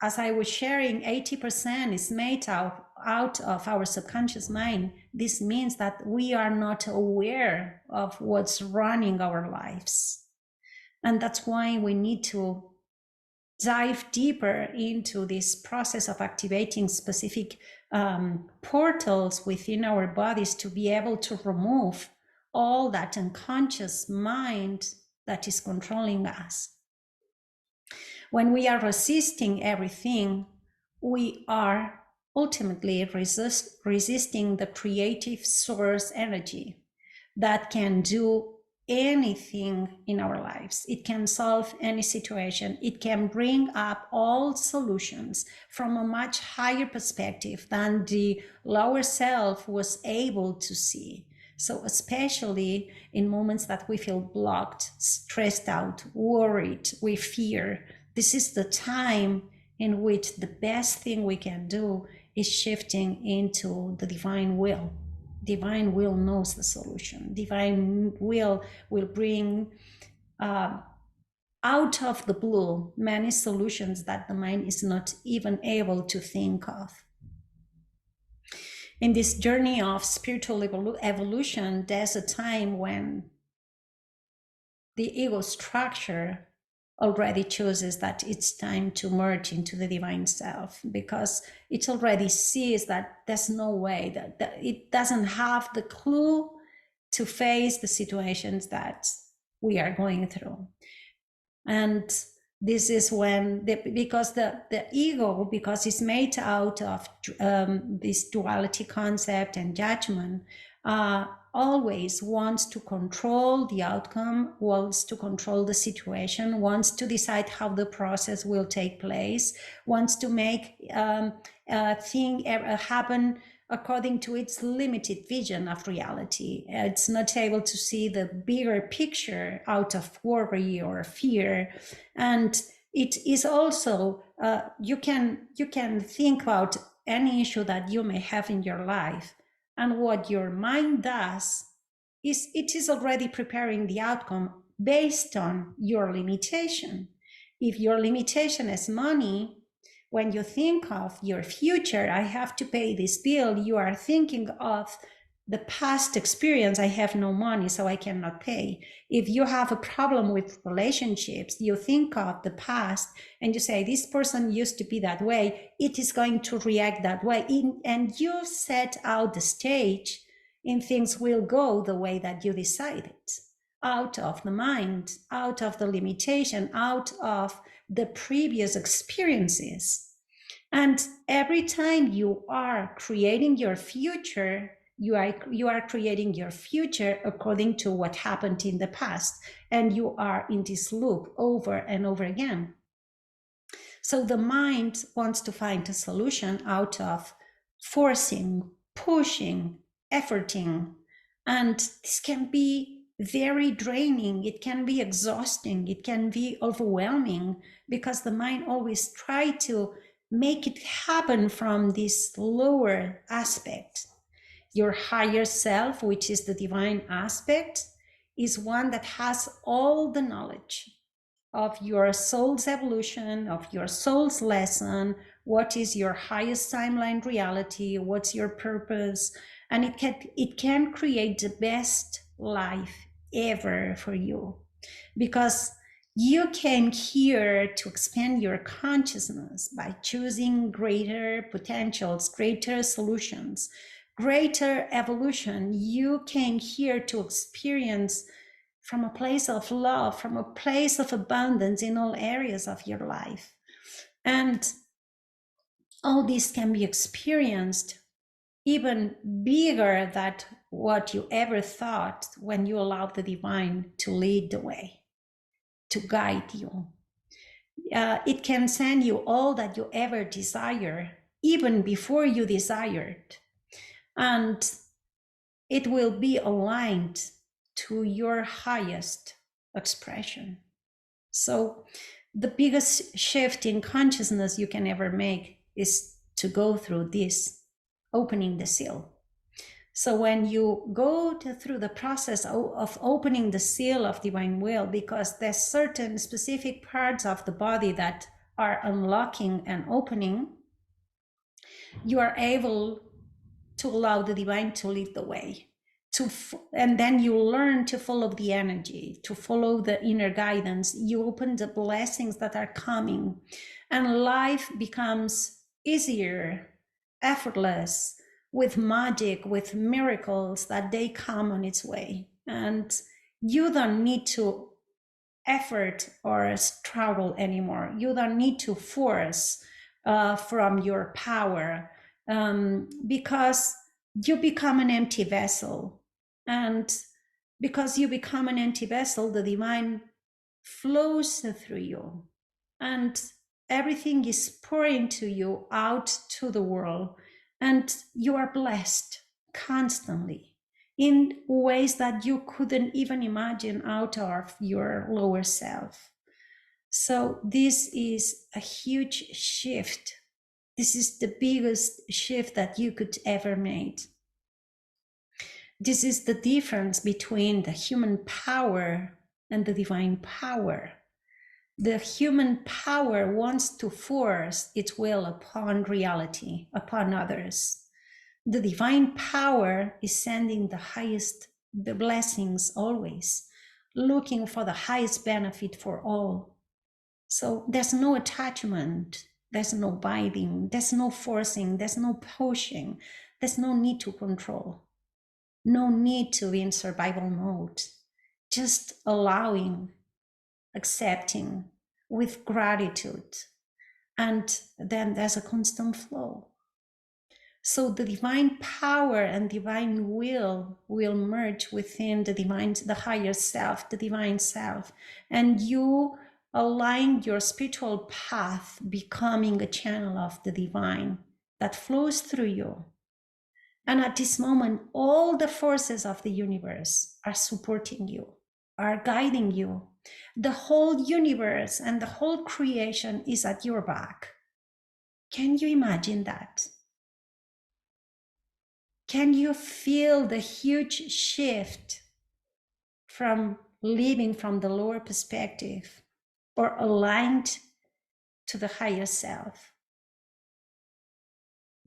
as I was sharing, 80% is made out of our subconscious mind. This means that we are not aware of what's running our lives. And that's why we need to dive deeper into this process of activating specific portals within our bodies to be able to remove all that unconscious mind that is controlling us. When we are resisting everything, we are ultimately resisting the creative source energy that can do anything in our lives. It can solve any situation. It can bring up all solutions from a much higher perspective than the lower self was able to see. So especially in moments that we feel blocked, stressed out, worried, we fear, this is the time in which the best thing we can do is shifting into the divine will. Divine will knows the solution. Divine will bring out of the blue many solutions that the mind is not even able to think of. In this journey of spiritual evolution, there's a time when the ego structure already chooses that it's time to merge into the divine self, because it already sees that there's no way, that it doesn't have the clue to face the situations that we are going through. And this is when, because the ego, because it's made out of this duality concept and judgment, always wants to control the outcome, wants to control the situation, wants to decide how the process will take place, wants to make a thing happen according to its limited vision of reality. It's not able to see the bigger picture out of worry or fear. And it is also, you can think about any issue that you may have in your life. And what your mind does is it is already preparing the outcome based on your limitation. If your limitation is money, when you think of your future, I have to pay this bill, you are thinking of the past experience, I have no money, so I cannot pay. If you have a problem with relationships, you think of the past and you say, this person used to be that way, it is going to react that way. And you set out the stage and things will go the way that you decided. Out of the mind, out of the limitation, out of the previous experiences. And every time you are creating your future, you are creating your future according to what happened in the past, and you are in this loop over and over again. So the mind wants to find a solution out of forcing, pushing, efforting, and this can be very draining. It can be exhausting. It can be overwhelming, because the mind always tries to make it happen from this lower aspect. Your higher self, which is the divine aspect, is one that has all the knowledge of your soul's evolution, of your soul's lesson, what is your highest timeline reality, what's your purpose, and it can create the best life ever for you, because you came here to expand your consciousness by choosing greater potentials, greater solutions, greater evolution. You came here to experience from a place of love, from a place of abundance in all areas of your life. And all this can be experienced even bigger than what you ever thought when you allowed the divine to lead the way, to guide you. It can send you all that you ever desire, even before you desired. And it will be aligned to your highest expression. So the biggest shift in consciousness you can ever make is to go through this, opening the seal. So when you go through the process of opening the seal of divine will, because there's certain specific parts of the body that are unlocking and opening, you are able to allow the divine to lead the way. And then you learn to follow the energy, to follow the inner guidance. You open the blessings that are coming, and life becomes easier, effortless, with magic, with miracles that they come on its way. And you don't need to effort or struggle anymore. You don't need to force from your power, because you become an empty vessel. And because you become an empty vessel, the divine flows through you, and everything is pouring to you out to the world, and you are blessed constantly in ways that you couldn't even imagine out of your lower self. So this is a huge shift. This is the biggest shift that you could ever make. This is the difference between the human power and the divine power. The human power wants to force its will upon reality, upon others. The divine power is sending the blessings always, looking for the highest benefit for all. So there's no attachment, there's no biting, there's no forcing, there's no pushing, there's no need to control, no need to be in survival mode, just allowing, accepting with gratitude. And then there's a constant flow. So the divine power and divine will merge within the higher self, the divine self, and you align your spiritual path, becoming a channel of the divine that flows through you. And at this moment, all the forces of the universe are supporting you, are guiding you. The whole universe and the whole creation is at your back. Can you imagine that? Can you feel the huge shift from living from the lower perspective or aligned to the higher self?